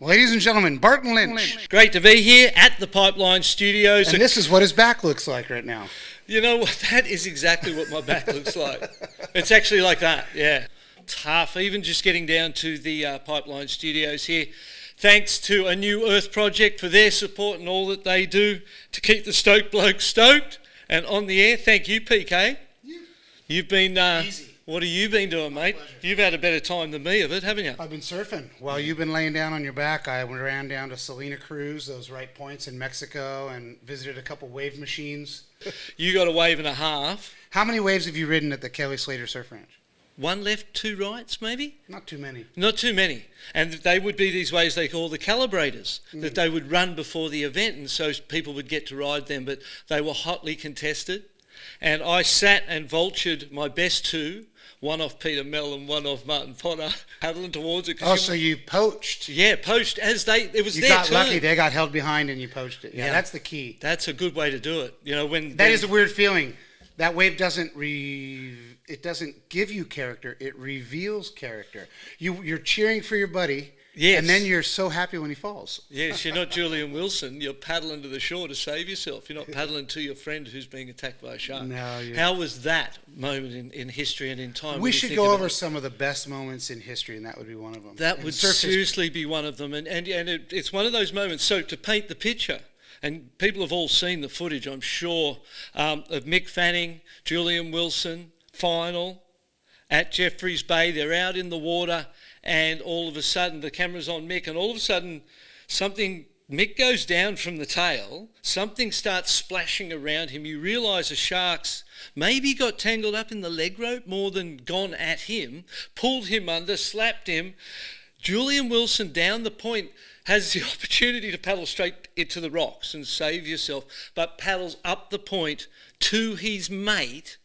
Ladies and gentlemen, Barton Lynch. Great to be here at the Pipeline Studios. And this is what his back looks like right now. You know what? That is exactly what my back looks like. It's actually like that, yeah. Tough, even just getting down to the Pipeline Studios here. Thanks to A New Earth Project for their support and all that they do to keep the Stoked Bloke stoked and on the air. Thank you, PK. You've been... Easy. What have you been doing, mate? You've had a better time than me of it, haven't you? I've been surfing. While you've been laying down on your back, I ran down to Salina Cruz, those right points in Mexico, and visited a couple wave machines. You got a wave and a half. How many waves have you ridden at the Kelly Slater Surf Ranch? One left, two rights, maybe? Not too many. Not too many. And they would be these waves they call the calibrators, that they would run before the event, and so people would get to ride them, but they were hotly contested. And I sat and vultured my best two, one off Peter Mell and one off Martin Potter, paddling towards it. Oh, so you poached. Yeah, poached as it was their turn. You got lucky, they got held behind and you poached it. Yeah, that's the key. That's a good way to do it. You know, that is a weird feeling. That wave doesn't it doesn't give you character, it reveals character. You're cheering for your buddy. Yes. And then you're so happy when he falls. Yes, you're not Julian Wilson. You're paddling to the shore to save yourself. You're not paddling to your friend who's being attacked by a shark. No. How was that moment in history and in time? We should go over some of the best moments in history, and that would be one of them. That would seriously be one of them. And it's one of those moments. So to paint the picture, and people have all seen the footage, I'm sure, of Mick Fanning, Julian Wilson, final at Jeffreys Bay. They're out in the water. And all of a sudden, the camera's on Mick, and all of a sudden, Mick goes down from the tail, something starts splashing around him. You realise the sharks maybe got tangled up in the leg rope more than gone at him, pulled him under, slapped him. Julian Wilson down the point has the opportunity to paddle straight into the rocks and save yourself, but paddles up the point to his mate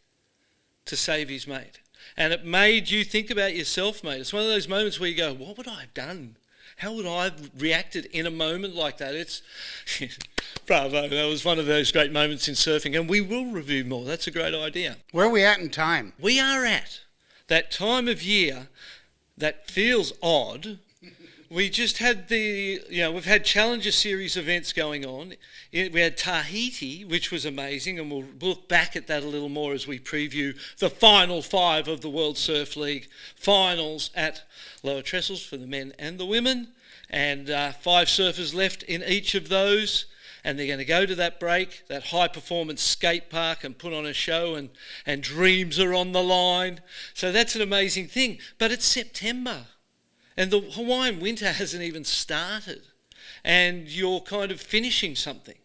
to save his mate. And it made you think about yourself, mate. It's one of those moments where you go, what would I have done? How would I have reacted in a moment like that? It's bravo. That was one of those great moments in surfing. And we will review more. That's a great idea. Where are we at in time? We are at that time of year that feels odd. We just had we've had Challenger Series events going on. We had Tahiti, which was amazing, and we'll look back at that a little more as we preview the final five of the World Surf League finals at Lower Trestles for the men and the women, and 5 surfers left in each of those, and they're going to go to that break, that high-performance skate park, and put on a show, and dreams are on the line. So that's an amazing thing, but it's September. And the Hawaiian winter hasn't even started. And you're kind of finishing something.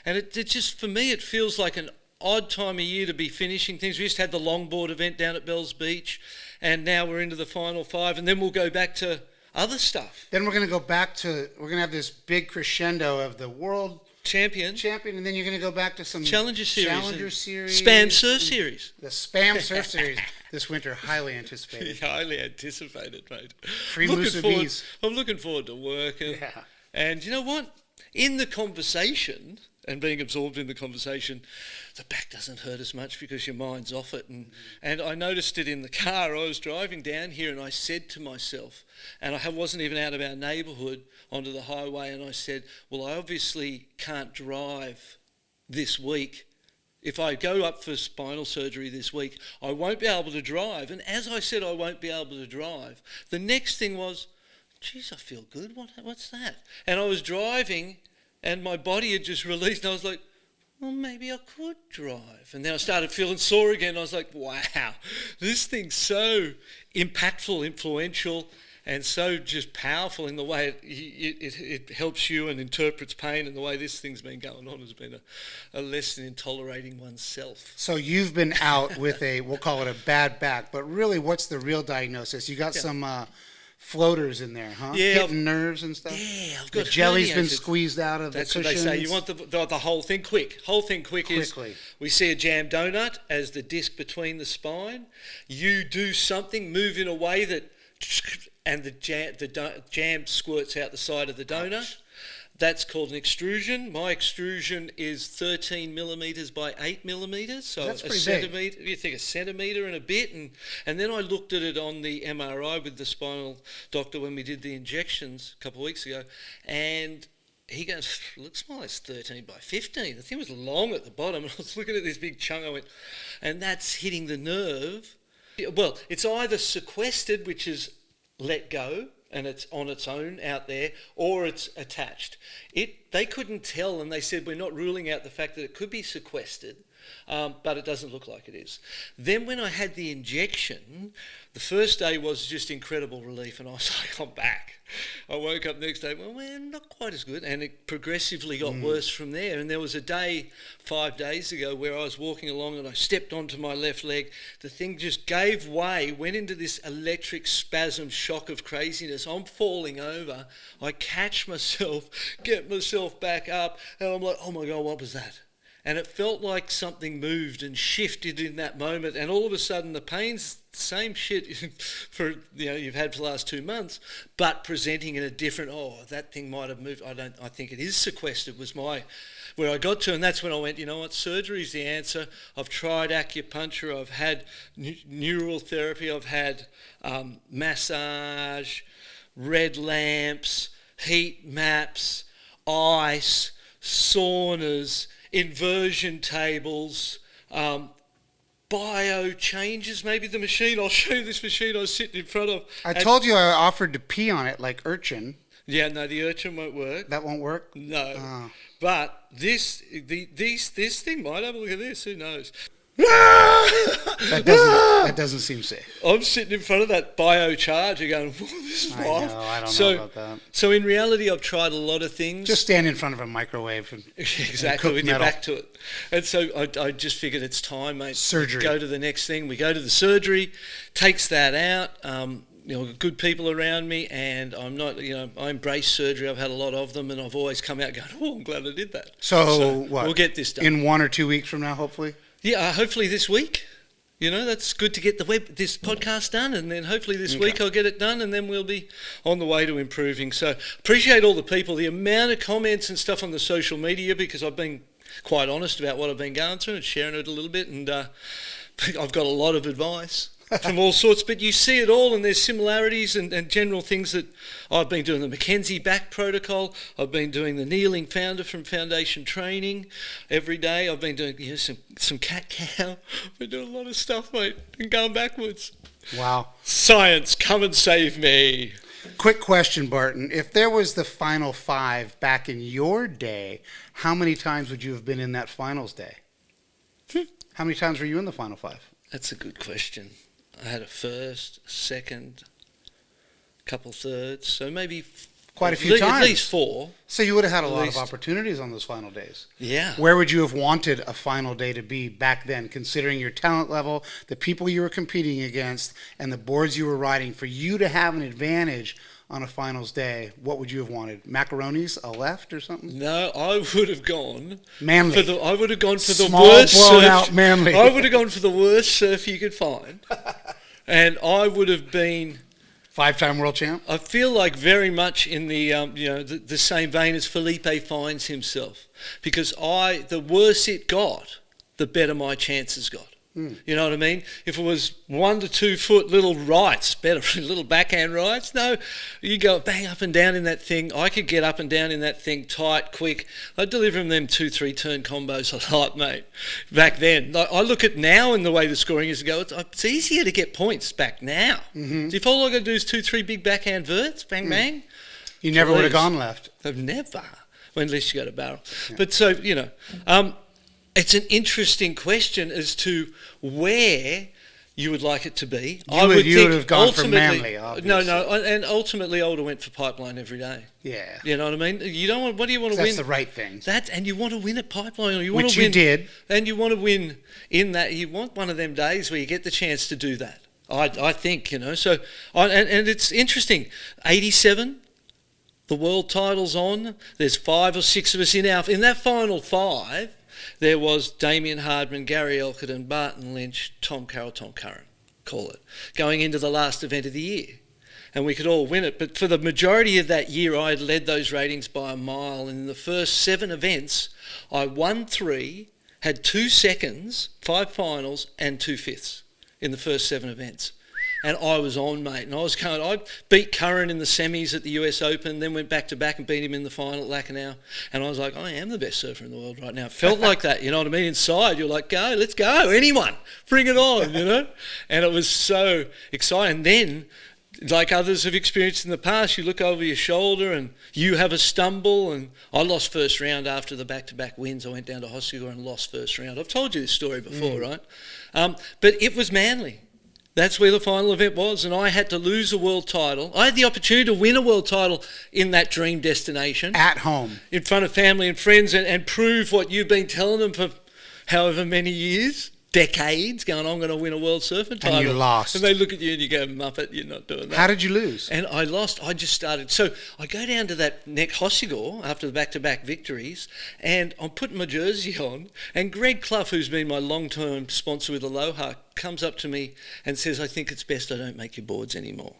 And it just, for me, it feels like an odd time of year to be finishing things. We just had the longboard event down at Bells Beach. And now we're into the final 5. And then we'll go back to other stuff. Then we're going to go back to, we're going to have this big crescendo of the world champion, and then you're going to go back to some Challenger Series, Spam Surf Series. The Spam Surf Series this winter, highly anticipated. Highly anticipated, mate. Free Musa bees. I'm looking forward to work. And you know what? In the conversation, and being absorbed in the conversation, the back doesn't hurt as much because your mind's off it. And I noticed it in the car. I was driving down here and I said to myself, and I wasn't even out of our neighbourhood onto the highway, and I said, well, I obviously can't drive this week. If I go up for spinal surgery this week, I won't be able to drive. And as I said I won't be able to drive, the next thing was, geez, I feel good. What's that? And I was driving and my body had just released and I was like, well, maybe I could drive. And then I started feeling sore again. I was like, wow, this thing's so impactful, influential, and so just powerful in the way it helps you and interprets pain, and the way this thing's been going on has been a lesson in tolerating oneself. So you've been out with we'll call it a bad back, but really what's the real diagnosis? You got some floaters in there, huh? Yeah. Hitting nerves and stuff? Yeah. I've got the jelly's been squeezed out of the cushions. That's what they say. You want the whole thing quick. Whole thing quickly. Is we see a jam donut as the disc between the spine. You do something, move in a way that and the jam squirts out the side of the donut. That's called an extrusion. My extrusion is 13 millimetres by 8 millimetres, so that's a pretty centimetre. You think a centimetre and a bit, and then I looked at it on the MRI with the spinal doctor when we did the injections a couple of weeks ago, and he goes, looks more like 13 by 15. The thing was long at the bottom, and I was looking at this big chunk. I went, and that's hitting the nerve. Well, it's either sequestered, which is let go, and it's on its own out there, or it's attached. They couldn't tell, and they said, we're not ruling out the fact that it could be sequestered, but it doesn't look like it is. Then when I had the injection, the first day was just incredible relief, and I was like, I'm back. I woke up the next day, well, man, not quite as good, and it progressively got worse from there. And there was a day 5 days ago where I was walking along and I stepped onto my left leg. The thing just gave way, went into this electric spasm shock of craziness. I'm falling over. I catch myself, get myself back up, and I'm like, oh my God, what was that? And it felt like something moved and shifted in that moment, and all of a sudden the pain's the same shit for you've had for the last 2 months, but presenting in a different. Oh, that thing might have moved. I think it is sequestered. Was where I got to, and that's when I went. You know what? Surgery's the answer. I've tried acupuncture. I've had neural therapy. I've had massage, red lamps, heat maps, ice, saunas, inversion tables, bio changes, maybe the machine. I'll show you this machine I was sitting in front of. I told you I offered to pee on it like urchin. Yeah, no, the urchin won't work. That won't work? No. Oh. But this thing might have a look at this. Who knows? That doesn't seem safe. I'm sitting in front of that biocharger going, this is life. I don't know about that. So in reality, I've tried a lot of things. Just stand in front of a microwave. Exactly, and with metal. your back to it. And so I just figured it's time, mate. Surgery. Go to the next thing. We go to the surgery, takes that out. Good people around me, and I'm not, I embrace surgery. I've had a lot of them, and I've always come out going, oh, I'm glad I did that. So what? We'll get this done. In 1 or 2 weeks from now, hopefully? Yeah, hopefully this week. That's good to get this podcast done, and then hopefully this week I'll get it done, and then we'll be on the way to improving. So appreciate all the people, the amount of comments and stuff on the social media, because I've been quite honest about what I've been going through and sharing it a little bit, and I've got a lot of advice from all sorts, but you see it all, and there's similarities and general things that I've been doing. The Mackenzie back protocol, I've been doing the kneeling founder from foundation training every day. I've been doing some cat-cow. I've been doing a lot of stuff, mate, and going backwards. Wow. Science, come and save me. Quick question, Barton. If there was the final 5 back in your day, how many times would you have been in that finals day? How many times were you in the final 5? That's a good question. I had a first, second, couple thirds, so maybe quite a few times. At least 4. So you would have had a lot of opportunities on those final days. Yeah. Where would you have wanted a final day to be back then, considering your talent level, the people you were competing against, and the boards you were riding? For you to have an advantage on a finals day, what would you have wanted? Macaronis, a left or something? No, I would have gone Manly. I would have gone for the Small, worst blown surf. out Manly. I would have gone for the worst surf you could find, and I would have been 5-time world champ. I feel like very much in the the same vein as Felipe finds himself, because the worse it got, the better my chances got. You know what I mean? If it was 1 to 2 foot little rights, better little backhand rights. No, you go bang up and down in that thing. I could get up and down in that thing tight, quick. I'd deliver them 2-3 turn combos a lot, mate. Back then, I look at now in the way the scoring is to go. It's easier to get points back now. If all I got to do is 2-3 big backhand verts, bang bang. You never would have gone left. I've never, well, unless you go to barrel. Yeah. But so it's an interesting question as to where you would like it to be. You would have gone for Manly, obviously. No, and ultimately I would have went for Pipeline every day. Yeah. You know what I mean? You don't want. What do you want to win? That's the right thing. And you want to win at Pipeline, or you want to win. Which you did. And you want to win in that. You want one of them days where you get the chance to do that. I think, So, and it's interesting. 87. The world title's on. There's 5 or 6 of us in that final 5. There was Damien Hardman, Gary Elkerton, Barton Lynch, Tom Carroll, Tom Curran, call it, going into the last event of the year. and we could all win it. But for the majority of that year, I had led those ratings by a mile. And in the first 7 events, I won 3, had 2 seconds, 5 finals, and 2 fifths in the first 7 events. And I was on, mate. And I beat Curran in the semis at the US Open, then went back to back and beat him in the final at Lacanau. And I was like, I am the best surfer in the world right now. It felt like that, you know what I mean? Inside, you're like, go, let's go, anyone, bring it on, you know? And it was so exciting. And then, like others have experienced in the past, you look over your shoulder and you have a stumble. And I lost first round after the back-to-back wins. I went down to Hossegor and lost first round. I've told you this story before, right? But it was Manly. That's where the final event was, and I had to lose a world title. I had the opportunity to win a world title in that dream destination. At home. In front of family and friends, and prove what you've been telling them for however many years, decades, going, I'm going to win a world surfing title. And you lost. And they look at you and you go, Muppet, you're not doing that. How did you lose? And I lost. I just started. So I go down to that next Hossegor after the back-to-back victories, and I'm putting my jersey on, and Greg Clough, who's been my long-term sponsor with Aloha, comes up to me and says, I think it's best I don't make your boards anymore.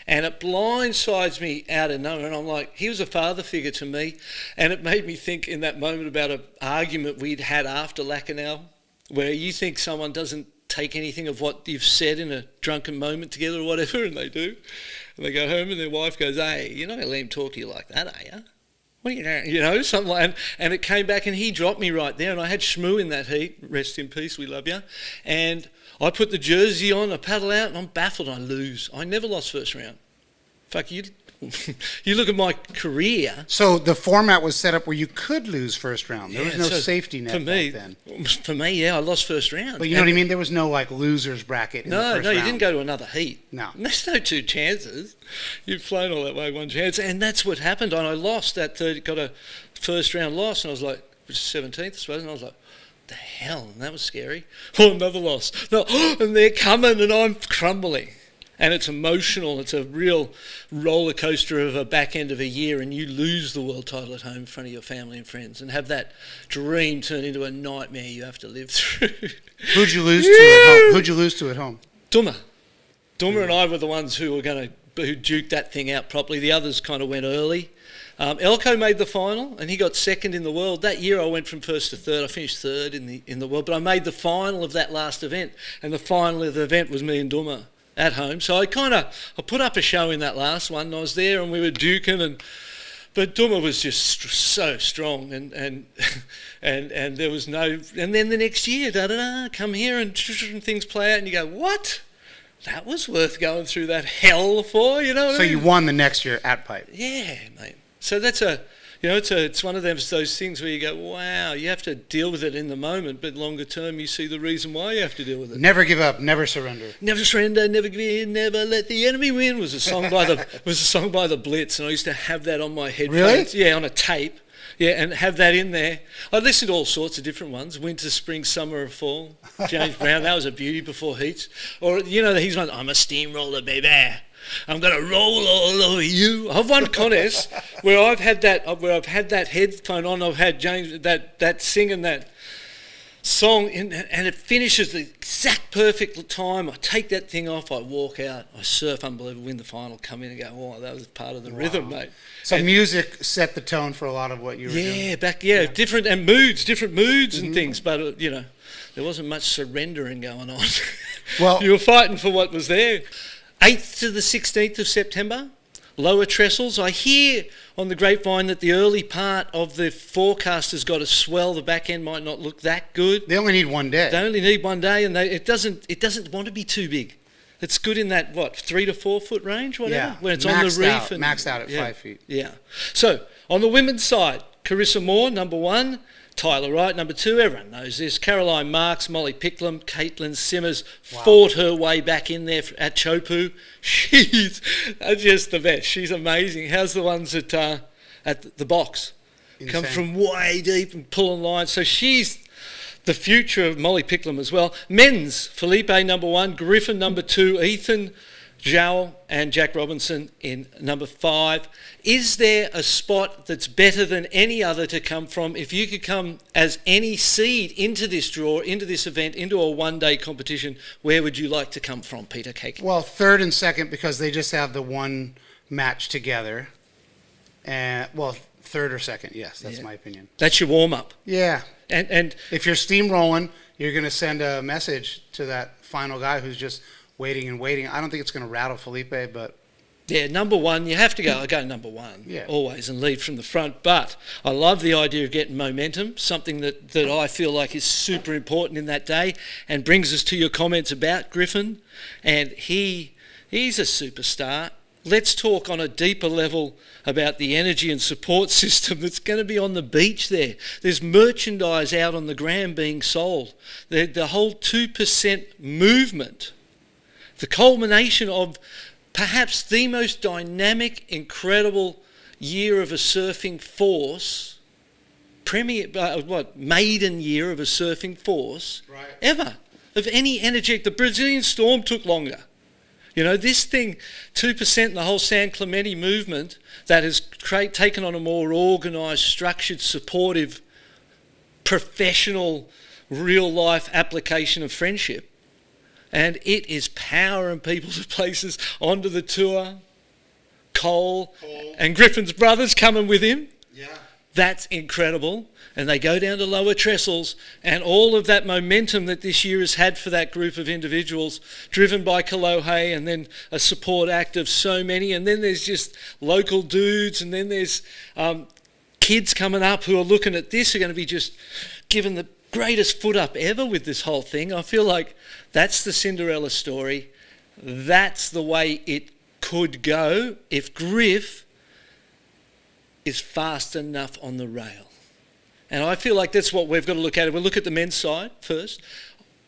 And it blindsides me out of nowhere. And I'm like, he was a father figure to me. And it made me think in that moment about an argument we'd had after Lacanau, where you think someone doesn't take anything of what you've said in a drunken moment together or whatever, and they do. And they go home and their wife goes, hey, you're not going to let him talk to you like that, are you? What are you doing? You know, something like that. And it came back and he dropped me right there. And I had Shmoo in that heat. Rest in peace, we love you. And I put the jersey on, I paddle out, and I'm baffled. I lose. I never lost first round. Fuck, you look at my career. So the format was set up where you could lose first round. There was no so safety net for me, back then. For me, yeah, I lost first round. But you know what I mean? There was no like losers bracket in the first round. You didn't go to another heat. No. There's no 2 chances. You've flown all that way, 1 chance. And that's what happened. And I lost that third, got a first round loss, and I was like, which is 17th, I suppose, and I was like, the hell, and that was scary. Oh, another loss. No, and they're coming, and I'm crumbling. And it's emotional. It's a real roller coaster of a back end of a year, and you lose the world title at home in front of your family and friends, and have that dream turn into a nightmare you have to live through. Who'd you lose to at home? Who'd you lose to at home? Dummer and I were the ones who duked that thing out properly. The others kind of went early. Elko made the final, and he got second in the world. That year I went from first to third. I finished third in the world, but I made the final of that last event, and the final of the event was me and Dummer at home. So I put up a show in that last one, and I was there, and we were duking, but Dummer was just so strong, and there was no. And then the next year, come here, and things play out, and you go, what? That was worth going through that hell for, you know what I mean? So you won the next year at Pipe. Yeah, mate. So that's it's one of those things where you go, wow, you have to deal with it in the moment, but longer term you see the reason why you have to deal with it. Never give up, never surrender. Never surrender, never give in, never let the enemy win was a song by the Blitz, and I used to have that on my headphones. Really? Yeah, on a tape. Yeah, and have that in there. I listened to all sorts of different ones. Winter, spring, summer, or fall. James Brown, that was a beauty before heats. Or, he's one, I'm a steamroller, baby. I'm going to roll all over you. I've won contests where I've had that headphone on. I've had James that singing that song, and it finishes the exact perfect time. I take that thing off. I walk out. I surf unbelievable. Win the final. Come in and go. Oh, that was part of the rhythm, mate. So music set the tone for a lot of what you were doing. Different moods and things. But there wasn't much surrendering going on. Well, you were fighting for what was there. 8th to the 16th of September, Lower Trestles. I hear on the grapevine that the early part of the forecast has got a swell. The back end might not look that good. They only need 1 day. They only need 1 day, and it doesn't want to be too big. It's good in that 3 to 4 foot range, whatever. Yeah, when it's on the reef. Maxed out at 5 feet. Yeah. So on the women's side, Carissa Moore, number 1. Tyler Wright, number 2, everyone knows this. Caroline Marks, Molly Picklum, Caitlin Simmers fought her way back in there at Chopu. She's just the best. She's amazing. How's the ones at the box? Insane. Come from way deep and pulling lines. So she's the future of Molly Picklum as well. Men's, Felipe, number 1, Griffin, number 2, Ethan, Joel and Jack Robinson in number 5. Is there a spot that's better than any other to come from? If you could come as any seed into this draw, into this event, into a one-day competition, where would you like to come from, Peter Cake? Well, third and second, because they just have the one match together. And well, third or second, yes, that's my opinion. That's your warm-up. Yeah. And If you're steamrolling, you're going to send a message to that final guy who's just waiting and waiting. I don't think it's going to rattle Felipe, but yeah, number 1, you have to go number 1, Yeah. always, and lead from the front. But I love the idea of getting momentum, something that I feel like is super important in that day, and brings us to your comments about Griffin. And he's a superstar. Let's talk on a deeper level about the energy and support system that's going to be on the beach there. There's merchandise out on the gram being sold. The whole 2% movement, the culmination of perhaps the most dynamic, incredible year of a surfing force, maiden year of a surfing force ever, of any energy. The Brazilian Storm took longer. You know, this thing, 2% and the whole San Clemente movement that has taken on a more organised, structured, supportive, professional, real-life application of friendship. And it is powering people to places onto the tour. Cole and Griffin's brothers coming with him. yeah. That's incredible. And they go down to Lower Trestles, and all of that momentum that this year has had for that group of individuals, driven by Kalohe, and then a support act of so many, and then there's just local dudes, and then there's kids coming up who are looking at this, are going to be just given the greatest foot up ever with this whole thing. I feel like that's the Cinderella story. That's the way it could go if Griff is fast enough on the rail. And I feel like that's what we've got to look at. We'll look at the men's side first.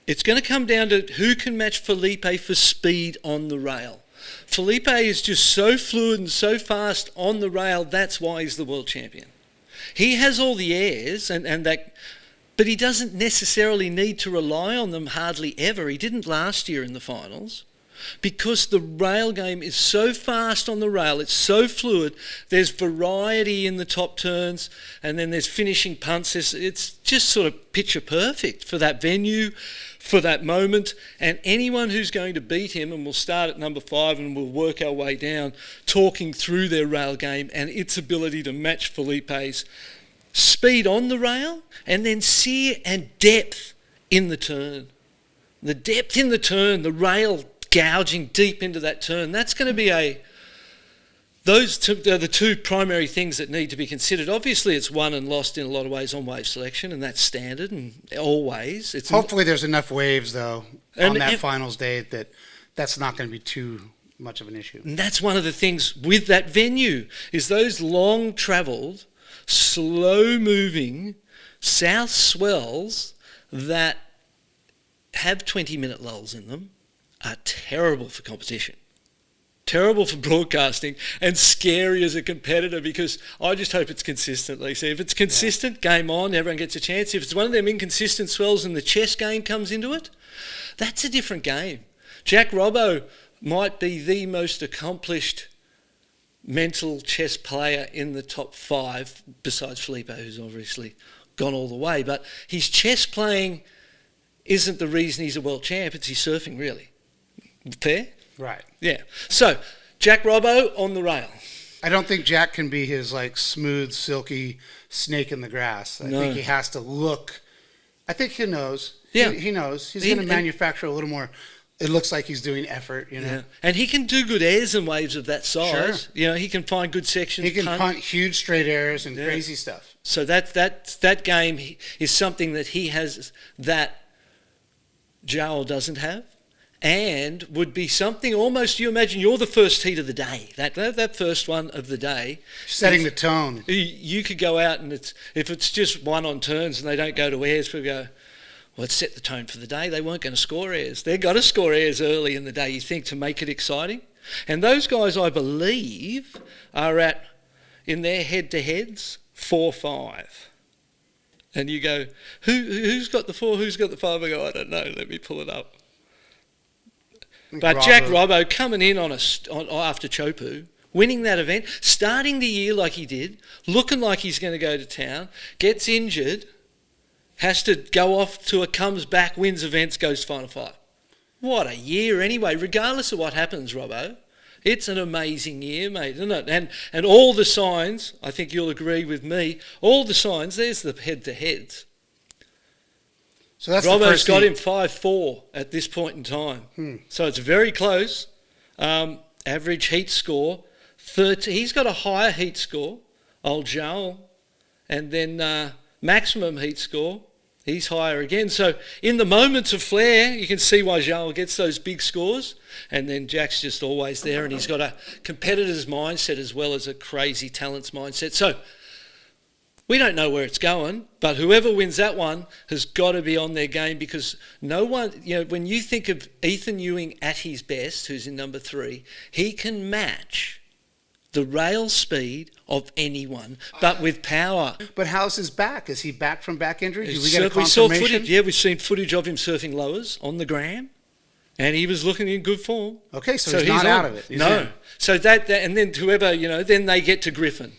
It's going to come down to who can match Felipe for speed on the rail. Felipe is just so fluid and so fast on the rail, that's why he's the world champion. He has all the airs, but he doesn't necessarily need to rely on them hardly ever. He didn't last year in the finals. Because the rail game is so fast on the rail, it's so fluid, there's variety in the top turns, and then there's finishing punts. It's just sort of picture perfect for that venue, for that moment, and anyone who's going to beat him, and we'll start at number 5 and we'll work our way down, talking through their rail game and its ability to match Felipe's speed on the rail, and then sear and depth in the turn. The depth in the turn, the rail gouging deep into that turn, that's going to be those two are the two primary things that need to be considered. Obviously, it's won and lost in a lot of ways on wave selection, and that's standard and always. Hopefully there's enough waves, though, on that finals day that's not going to be too much of an issue. And that's one of the things with that venue, is those long-travelled, slow-moving south swells that have 20-minute lulls in them are terrible for competition, terrible for broadcasting, and scary as a competitor, because I just hope it's consistently. So if it's consistent, game on, everyone gets a chance. If it's one of them inconsistent swells and the chess game comes into it, that's a different game. Jack Robbo might be the most accomplished mental chess player in the top 5, besides Felipe, who's obviously gone all the way, but his chess playing isn't the reason he's a world champ, it's his surfing, really. Fair? Right. Yeah. So, Jack Robbo on the rail. I don't think Jack can be his smooth, silky snake in the grass. I think he has to look. I think he knows. Yeah. He knows. He's going to manufacture a little more. It looks like he's doing effort, you know. Yeah. And he can do good airs and waves of that size. Sure. You know, he can find good sections. He can punt huge straight airs and crazy stuff. So that game is something that he has that Joel doesn't have. And would be something almost, you imagine you're the first heat of the day, that first one of the day. Setting the tone. You could go out and if it's just one on turns and they don't go to airs, people go, well, it's set the tone for the day. They weren't going to score airs. They've got to score airs early in the day, you think, to make it exciting. And those guys, I believe, are in their head-to-heads, 4-5. And you go, who's got the 4, who's got the 5? I go, I don't know, let me pull it up. But Jack Robbo coming in after Chopu, winning that event, starting the year like he did, looking like he's going to go to town, gets injured, has to go off to comes back, wins events, goes to Final Five. What a year anyway, regardless of what happens, Robbo. It's an amazing year, mate, isn't it? And all the signs, I think you'll agree with me, all the signs, there's the head-to-heads. So that's Robbo's got him 5-4 at this point in time. So it's very close. Average heat score, 30. He's got a higher heat score, old Joel, and then maximum heat score, he's higher again. So in the moments of flair, you can see why Joel gets those big scores, and then Jack's just always there, and he's got a competitor's mindset as well as a crazy talent's mindset. So we don't know where it's going, but whoever wins that one has got to be on their game, because no one, when you think of Ethan Ewing at his best, who's in number 3, he can match the rail speed of anyone, but with power. But how's his back? Is he back from back injury? Did we get a We saw confirmation? footage. Yeah, we've seen footage of him surfing lowers on the gram, and he was looking in good form. Okay, so he's not out of it. He's no. in. So that, and then whoever, then they get to Griffin.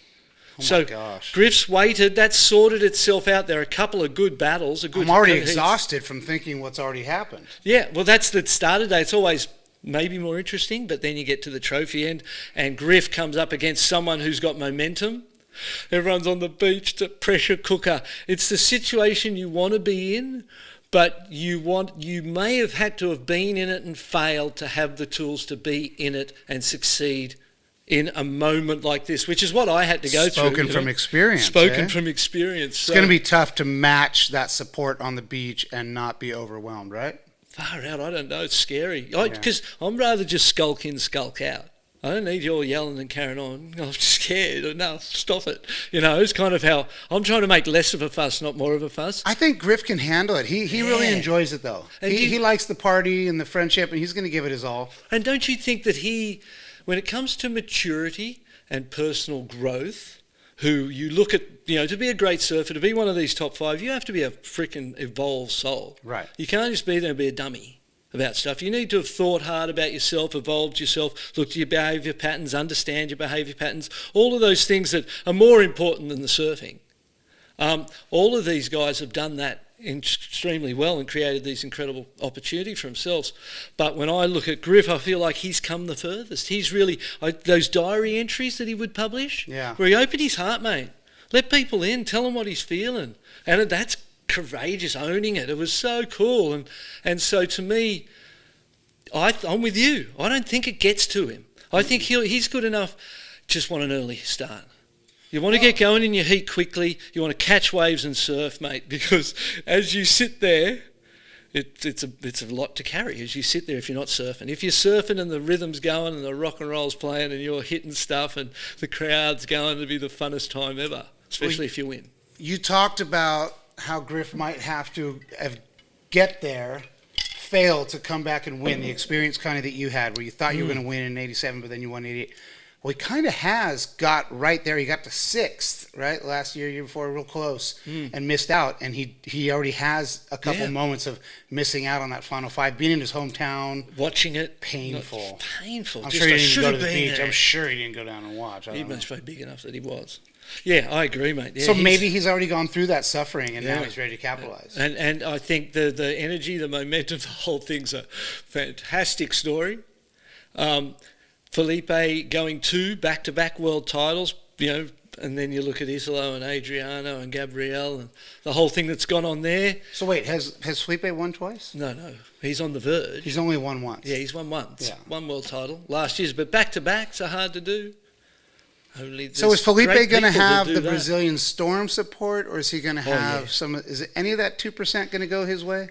Oh my gosh. Griff's waited. That's sorted itself out. There are a couple of good battles. I'm already exhausted from thinking what's already happened. Yeah, well, that's the starter day. It's always maybe more interesting, but then you get to the trophy end, and Griff comes up against someone who's got momentum. Everyone's on the beach to pressure cooker. It's the situation you want to be in, but you may have had to have been in it and failed to have the tools to be in it and succeed in a moment like this, which is what I had to go through. Spoken from experience. Spoken from experience. It's going to be tough to match that support on the beach and not be overwhelmed, right? Far out, I don't know. It's scary. Because I'm rather just skulk in, skulk out. I don't need you all yelling and carrying on. I'm scared. No, stop it. It's kind of how I'm trying to make less of a fuss, not more of a fuss. I think Griff can handle it. He really enjoys it, though. He likes the party and the friendship, and he's going to give it his all. And don't you think that when it comes to maturity and personal growth, who you look at, to be a great surfer, to be one of these top 5, you have to be a freaking evolved soul. Right. You can't just be there and be a dummy about stuff. You need to have thought hard about yourself, evolved yourself, looked at your behaviour patterns, understand your behaviour patterns, all of those things that are more important than the surfing. All of these guys have done that extremely well and created these incredible opportunities for themselves. But when I look at Griff, I feel like he's come the furthest. He's really, those diary entries that he would publish, where he opened his heart, mate, let people in, tell them what he's feeling. And that's courageous, owning it. It was so cool. And so to me, I'm with you. I don't think it gets to him. I think he's good enough, just want an early start. You want to get going in your heat quickly. You want to catch waves and surf, mate, because as you sit there, it's a lot to carry as you sit there if you're not surfing. If you're surfing and the rhythm's going and the rock and roll's playing and you're hitting stuff and the crowd's going, it'll be the funnest time ever, especially if you win. You talked about how Griff might have to get there, fail to come back and win, the experience kind of that you had where you thought you were going to win in 87, but then you won 88. Well, he kind of has got right there. He got to 6th, right? Last year before, real close, and missed out. And he already has a couple moments of missing out on that Final 5, being in his hometown. Watching it. Painful. Painful. I'm sure he didn't go to the beach. I'm sure he didn't go down and watch. He must be big enough that he was. Yeah, I agree, mate. Yeah, so maybe he's already gone through that suffering and now he's ready to capitalize. And I think the energy, the momentum, the whole thing's a fantastic story. Felipe going 2 back-to-back world titles, and then you look at Isolo and Adriano and Gabrielle and the whole thing that's gone on there. So wait, has Felipe won twice? No, he's on the verge. He's only won once. Yeah, he's won once. Yeah. One world title last year's, but back-to-backs are hard to do. So is Felipe going to have the Brazilian Storm support, or is he going to have is any of that 2% going to go his way?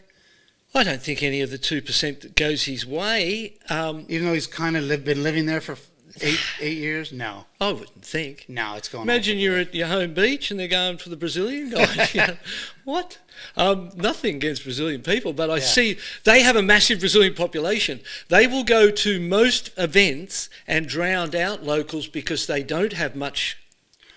I don't think any of the 2% that goes his way. Even though he's kind of been living there for 8 years? No. I wouldn't think. No, it's going on. Imagine you're at your home beach and they're going for the Brazilian guy. What? Nothing against Brazilian people, but I see they have a massive Brazilian population. They will go to most events and drown out locals because they don't have much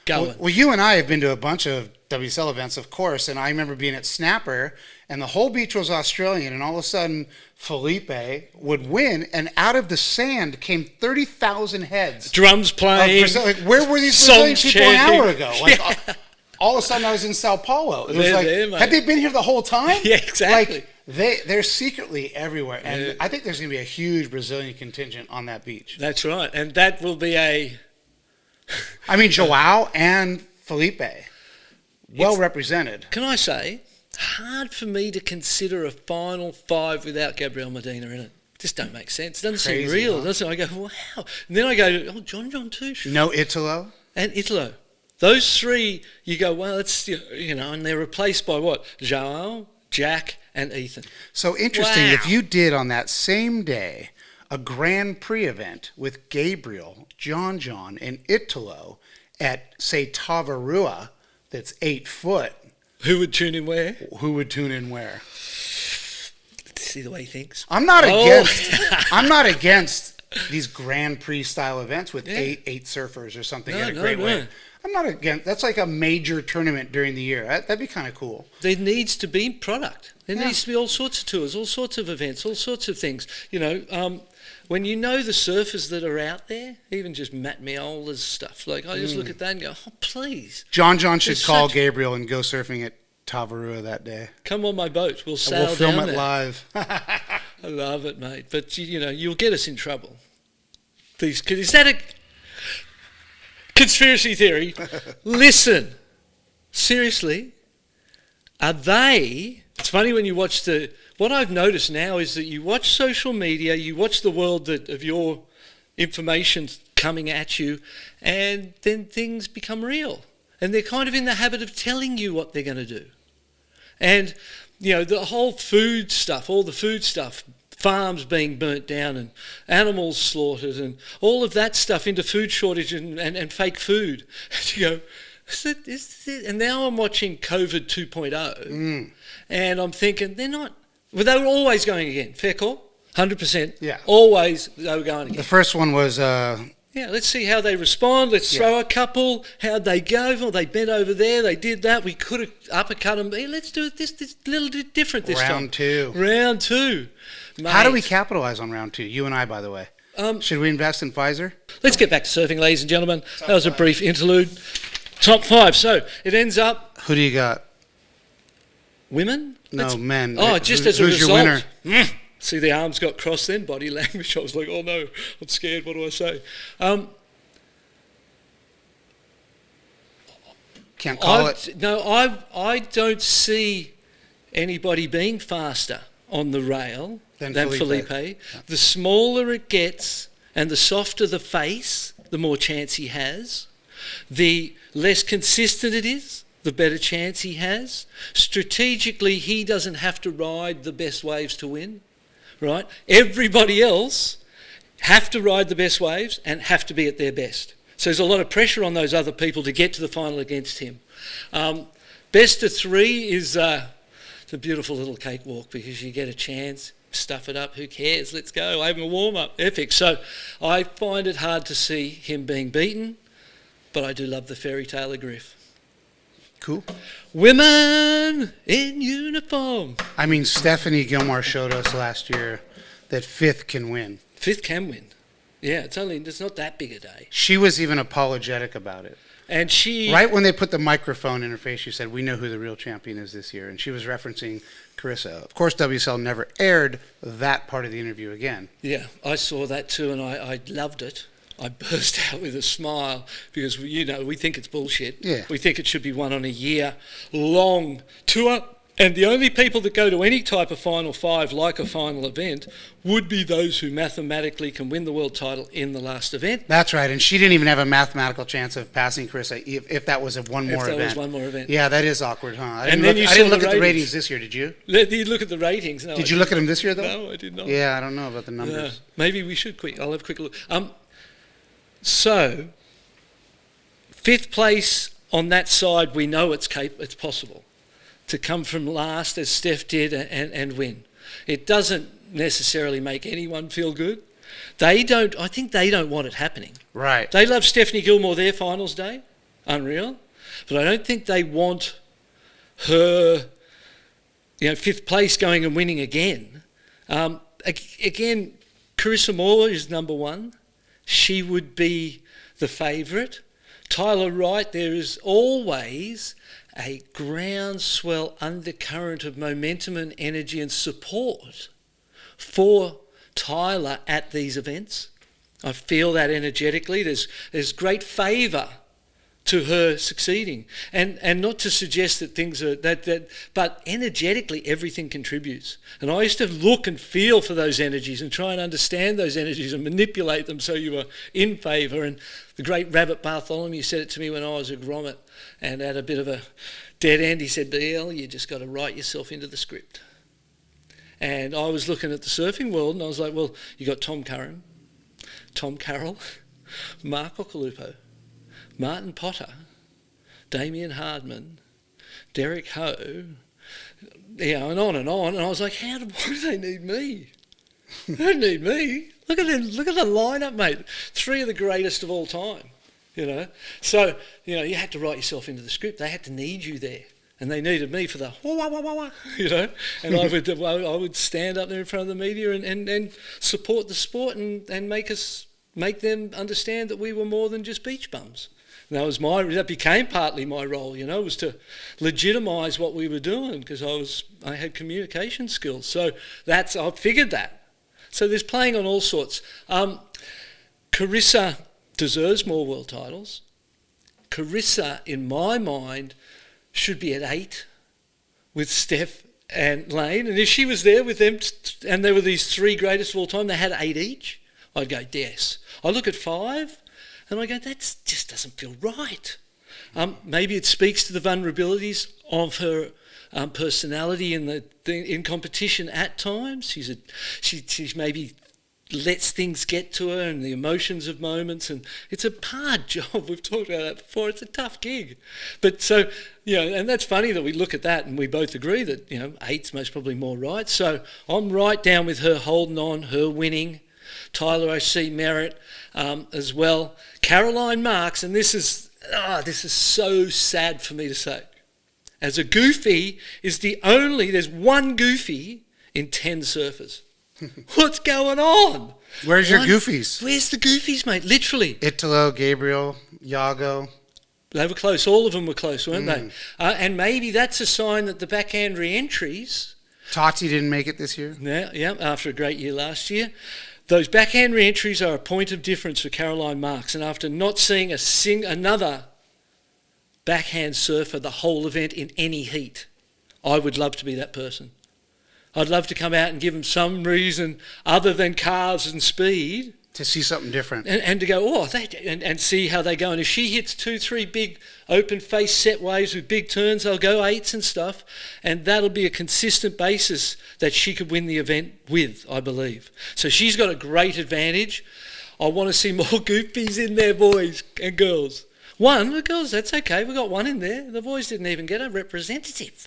going. Well, you and I have been to a bunch of WSL events, of course, and I remember being at Snapper, and the whole beach was Australian, and all of a sudden Felipe would win, and out of the sand came 30,000 heads. Drums playing. Like, where were these Brazilian people an hour ago? Like, Yeah. all of a sudden I was in Sao Paulo. It was They're like, there, mate. had they been here the whole time? Yeah, exactly. Like, they're secretly everywhere, and I think there's going to be a huge Brazilian contingent on that beach. That's right, and that will be I mean, Joao and Felipe, well represented. Can I say, hard for me to consider a final five without Gabriel Medina in it. Just don't make sense. It doesn't seem Crazy, real, huh? does it? I go, wow. And then I go, oh, John too. No Italo? And Italo. Those three, you go, well, it's, and they're replaced by what? Joao, Jack, and Ethan. So interesting, Wow. if you did on that same day a Grand Prix event with Gabriel, John, and Italo at, say, Tavarua, that's 8 foot, Who would tune in where? who would tune in where? See the way he thinks. I'm not Oh. against these Grand Prix style events with Yeah. eight surfers or something No, at a no, great no. wave. I'm not against. That's like a major tournament during the year. That'd be kind of cool. There needs to be product. There Yeah. needs to be all sorts of tours, all sorts of events, all sorts of things. When you know the surfers that are out there, even just Matt Miola's stuff, like I just look at that and go, oh, please, John should There's call such- Gabriel and go surfing at Tavarua that day. come on my boat. We'll And sail we'll film down it there. live. I love it, mate. But, you'll get us in trouble. Is that a conspiracy theory? Listen, seriously, are they... It's funny when you watch what I've noticed now is that you watch social media, you watch the world of your information coming at you, and then things become real. And they're kind of in the habit of telling you what they're going to do. And, the whole food stuff, all the food stuff, farms being burnt down and animals slaughtered and all of that stuff into food shortage and fake food. And you go, and now I'm watching COVID 2.0 and I'm thinking they were always going again. Fair call? 100%. Yeah. Always they were going The again. first one was Yeah, let's see how they respond. Let's throw a couple. How'd they go? Well, they bent over there. They did that. We could have uppercut them. Hey, let's do it this little bit different this time. round 2. Round 2. How do we Mate. capitalize on round 2? You and I, by the way. Um, Should we invest in Pfizer? Let's get back to surfing, ladies and gentlemen. That was a brief interlude. Top 5. So it ends up Who do you got? women. No, men. Oh, just Who- as a who's result. your winner? See, the arms got crossed then. Body language. I was like, oh no, I'm scared. What do I say? Can't call it. I don't see anybody being faster on the rail Than than Felipe. Felipe. The smaller it gets and the softer the face, the more chance he has. The less consistent it is, the better chance he has. Strategically, he doesn't have to ride the best waves to win, right? Everybody else have to ride the best waves and have to be at their best. So there's a lot of pressure on those other people to get to the final against him. Best of 3 is it's a beautiful little cakewalk because you get a chance, stuff it up, who cares, let's go, have a warm-up, epic. So I find it hard to see him being beaten, but I do love the fairy tale of Griff. Cool. Women in uniform. I mean, Stephanie Gilmore showed us last year that 5th can win. 5th can win. Yeah, it's not that big a day. She was even apologetic about it. And she... Right when they put the microphone in her face, she said, "We know who the real champion is this year." And she was referencing Carissa. Of course, WSL never aired that part of the interview again. Yeah, I saw that too, and I loved it. I burst out with a smile because, we think it's bullshit. Yeah. We think it should be one on a year-long tour. And the only people that go to any type of Final 5, like a final event, would be those who mathematically can win the world title in the last event. That's right. And she didn't even have a mathematical chance of passing Carissa if that was one more event. If that was one more event. Yeah, that is awkward, huh? I And didn't then look, you I saw didn't the look at the ratings. ratings this year, did you? You look at the ratings. No, Did you look at them this year, though? No, I did not. Yeah, I don't know about the numbers. Maybe we should quick. I'll have a quick look. So, 5th place on that side, we know it's possible to come from last as Steph did and win. It doesn't necessarily make anyone feel good. I think they don't want it happening. Right. They love Stephanie Gilmore their finals day. unreal. But I don't think they want her, fifth place going and winning again. Again, Carissa Moore is number one. She would be the favourite. Tyler Wright, there is always a groundswell undercurrent of momentum and energy and support for Tyler at these events. I feel that energetically. There's great favour to her succeeding, and not to suggest that things are but energetically everything contributes. And I used to look and feel for those energies and try and understand those energies and manipulate them so you were in favour. And the great Rabbit Bartholomew said it to me when I was a grommet and at a bit of a dead end. He said, "BL, you just got to write yourself into the script." And I was looking at the surfing world and I was like, well, you got Tom Curran, Tom Carroll, Mark Occhilupo, Martin Potter, Damien Hardman, Derek Ho, and on and on. And I was like, why do they need me? They don't need me. Look at them. Look at the lineup, mate. 3 of the greatest of all time, So, you had to write yourself into the script. They had to need you there. And they needed me for the wah, wah, wah, wah, and I would stand up there in front of the media and support the sport and make them understand that we were more than just beach bums. And that became partly my role, was to legitimise what we were doing because I had communication skills. So I figured that. So there's playing on all sorts. Carissa deserves more world titles. Carissa, in my mind, should be at 8 with Steph and Lane. And if she was there with them and there were these 3 greatest of all time, they had 8 each, I'd go, yes. I look at 5 and I go, that just doesn't feel right. Maybe it speaks to the vulnerabilities of her personality in competition at times. She's maybe lets things get to her and the emotions of moments, and it's a hard job. We've talked about that before. It's a tough gig. But so, and that's funny that we look at that and we both agree that, 8's most probably more right. So I'm right down with her holding on, her winning. Tyler O.C. Merritt as well. Caroline Marks, and this is so sad for me to say. As a goofy, there's one goofy in 10 surfers. What's going on? Where's your goofies? Where's the goofies, mate? Literally. Italo, Gabriel, Iago. They were close. All of them were close, weren't they? And maybe that's a sign that the backhand re-entries... Tati didn't make it this year. Yeah, after a great year last year. Those backhand re-entries are a point of difference for Caroline Marks. And after not seeing another backhand surfer the whole event in any heat, I would love to be that person. I'd love to come out and give them some reason other than cars and speed. To see something different. And to go, and see how they go. And if she hits 2-3 big open face set waves with big turns, they'll go 8s and stuff. And that'll be a consistent basis that she could win the event with, I believe. So she's got a great advantage. I want to see more goofies in there, boys and girls. The girls, that's okay. We got one in there. The boys didn't even get a representative.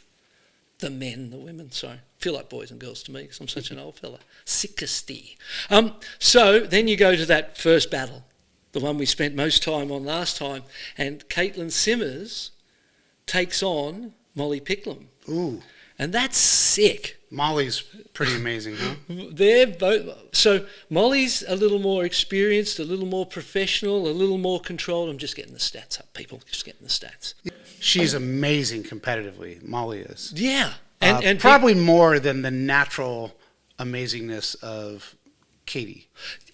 The men, the women, sorry. Feel like boys and girls to me because I'm such an old fella. 60. So then you go to that first battle, the one we spent most time on last time, and Caitlin Simmers takes on Molly Picklum. Ooh. And that's sick. Molly's pretty amazing, huh? They're both. So Molly's a little more experienced, a little more professional, a little more controlled. I'm just getting the stats up, people. Just getting the stats. She's amazing competitively. Molly is. Yeah. And probably more than the natural amazingness of Katie.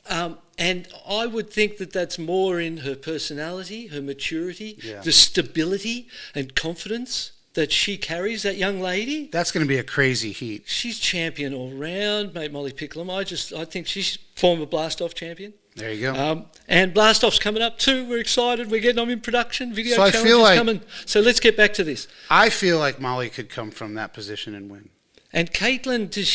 And I would think that that's more in her personality, her maturity, the stability and confidence that she carries, that young lady. That's going to be a crazy heat. She's champion all round, mate, Molly Picklum. I think she's former Blast-Off champion. There you go. And Blast-Off's coming up too. We're excited. We're getting them in production. Video so challenges coming. So let's get back to this. I feel like Molly could come from that position and win. And Caitlin, is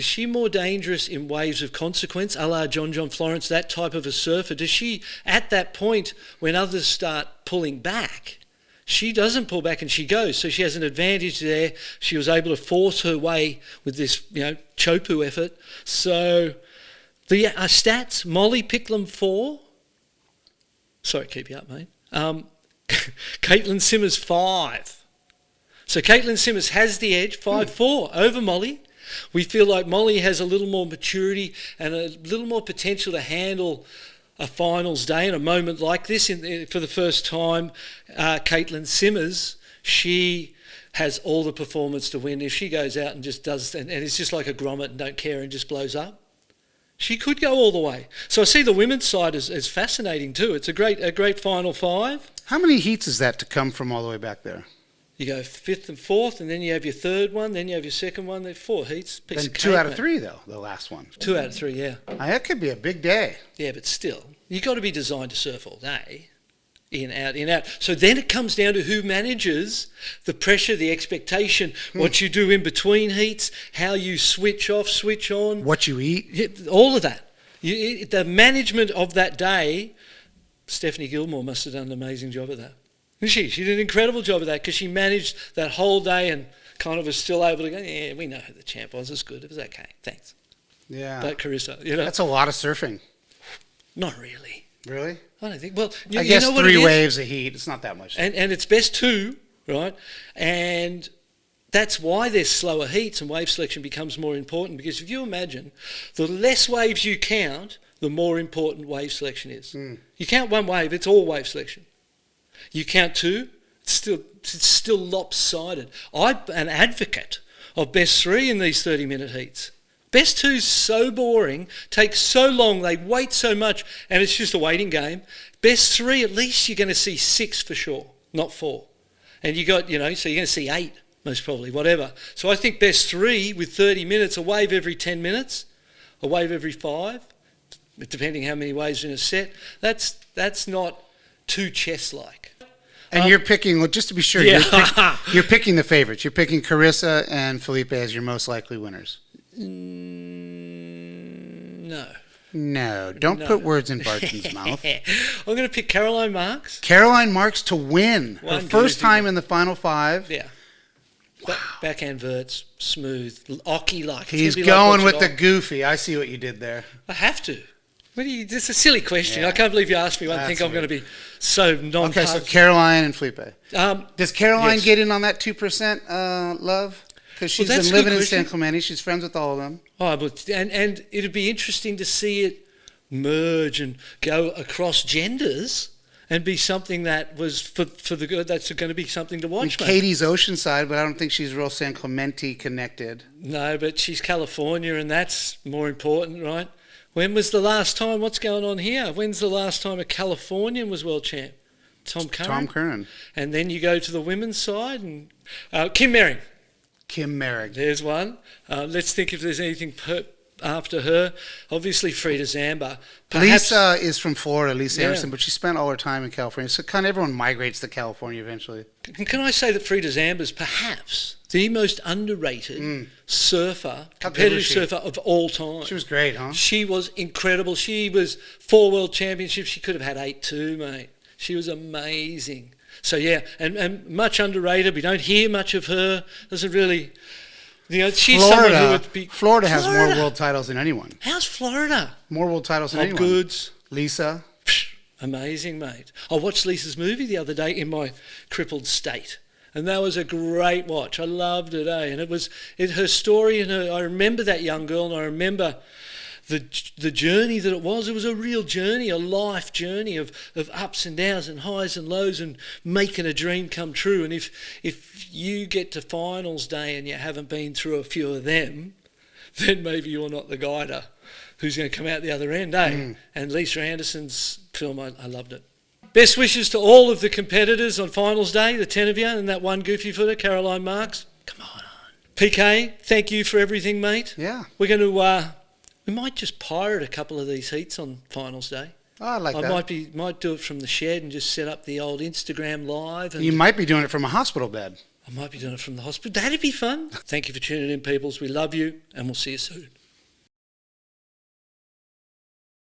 she more dangerous in waves of consequence, a la John Florence, that type of a surfer? Does she, at that point when others start pulling back, she doesn't pull back and she goes, so she has an advantage there. She was able to force her way with this, Chopu effort. So the stats: Molly Picklum 4, Sorry, keep you up, mate. Caitlin Simmers 5. So Caitlin Simmers has the edge, 5-4 over Molly. We feel like Molly has a little more maturity and a little more potential to handle a finals day in a moment like this. For the first time, Caitlin Simmers, she has all the performance to win. If she goes out and just does, and it's just like a grommet and don't care and just blows up, she could go all the way. So I see the women's side as fascinating too. It's a great final 5. How many heats is that to come from all the way back there? You go 5th and 4th, and then you have your 3rd one, then you have your 2nd one. They're 4 heats. Then 2 out of 3, though, the last one. 2 out of 3, yeah. That could be a big day. Yeah, but still, you've got to be designed to surf all day. In, out, in, out. So then it comes down to who manages the pressure, the expectation, what you do in between heats, how you switch off, switch on. What you eat. Yeah, all of that. The management of that day, Stephanie Gilmore must have done an amazing job of that. She did an incredible job of that because she managed that whole day and kind of was still able to go, yeah, we know who the champ was. It's good. It was okay. Thanks. Yeah. But Carissa, you know. That's a lot of surfing. Not really. Really? I don't think. Well, I guess know what 3 it is? waves of heat. It's not that much. And it's best 2, right? And that's why there's slower heats and wave selection becomes more important because if you imagine, the less waves you count, the more important wave selection is. You count 1 wave, it's all wave selection. You count 2, it's still lopsided. I'm an advocate of best 3 in these 30-minute heats. Best 2's so boring, takes so long, they wait so much, and it's just a waiting game. Best 3, at least you're going to see 6 for sure, not 4. And you got, so you're going to see 8, most probably, whatever. So I think best 3 with 30 minutes, a wave every 10 minutes, a wave every 5, depending how many waves in a set, that's not too chess-like. And you're picking, just to be sure, Yeah. you're picking the favorites. You're picking Carissa and Felipe as your most likely winners. No. No, don't put words in Barton's mouth. I'm going to pick Caroline Marks. Caroline Marks to win. Her One first goofy time in the final 5. Yeah. Backhand verts, smooth, Ocky-like. It's He's gonna be like going watching with the goofy. I see what you did there. I have to. It's a silly question. Yeah. I can't believe you asked me one. I think I'm going to be so non-partisan. Okay, so Caroline and Felipe. Does Caroline yes. get in on that 2% love? Because she's that's been a good living in question. San Clemente. She's friends with all of them. Oh, but and it'd be interesting to see it merge and go across genders and be something that was for the good. That's going to be something to watch. And Katie's Oceanside, but I don't think she's real San Clemente connected. No, but she's California, and that's more important, right? When was the last time? What's going on here? When's the last time a Californian was world champ? Tom Curran. Tom Curran. And then you go to the women's side and Kim Merring. Kim Merrick. There's one. Let's think if there's anything after her. Obviously, Frida Zamba. Perhaps, Lisa is from Florida, Lisa Yeah. Anderson, but she spent all her time in California. So kind of everyone migrates to California eventually. Can I say that Frida Zamba's perhaps the most underrated surfer, How good competitive was she? surfer of all time? She was great, huh? She was incredible. She was 4 world championships. She could have had 8 too, mate. She was amazing. So, yeah, and much underrated. We don't hear much of her. Doesn't really, she's someone who would be... Florida has more world titles than anyone. How's Florida? More world titles than Bob anyone. Goods. Lisa. Amazing, mate. I watched Lisa's movie the other day in my crippled state. And that was a great watch. I loved it, eh? And it was her story, and I remember that young girl, and I remember the journey that it was. It was a real journey, a life journey of ups and downs and highs and lows and making a dream come true. And if you get to finals day and you haven't been through a few of them, then maybe you're not the guider who's going to come out the other end, eh? And Lisa Anderson's film, I loved it. Best wishes to all of the competitors on finals day, the 10 of you, and that one goofy footer, Caroline Marks. Come on. PK, thank you for everything, mate. Yeah. We're going to, we might just pirate a couple of these heats on finals day. Oh, I like that. Might do it from the shed and just set up the old Instagram live. And You might be doing it from a hospital bed. I might be doing it from the hospital. That'd be fun. Thank you for tuning in, peoples. We love you, and we'll see you soon.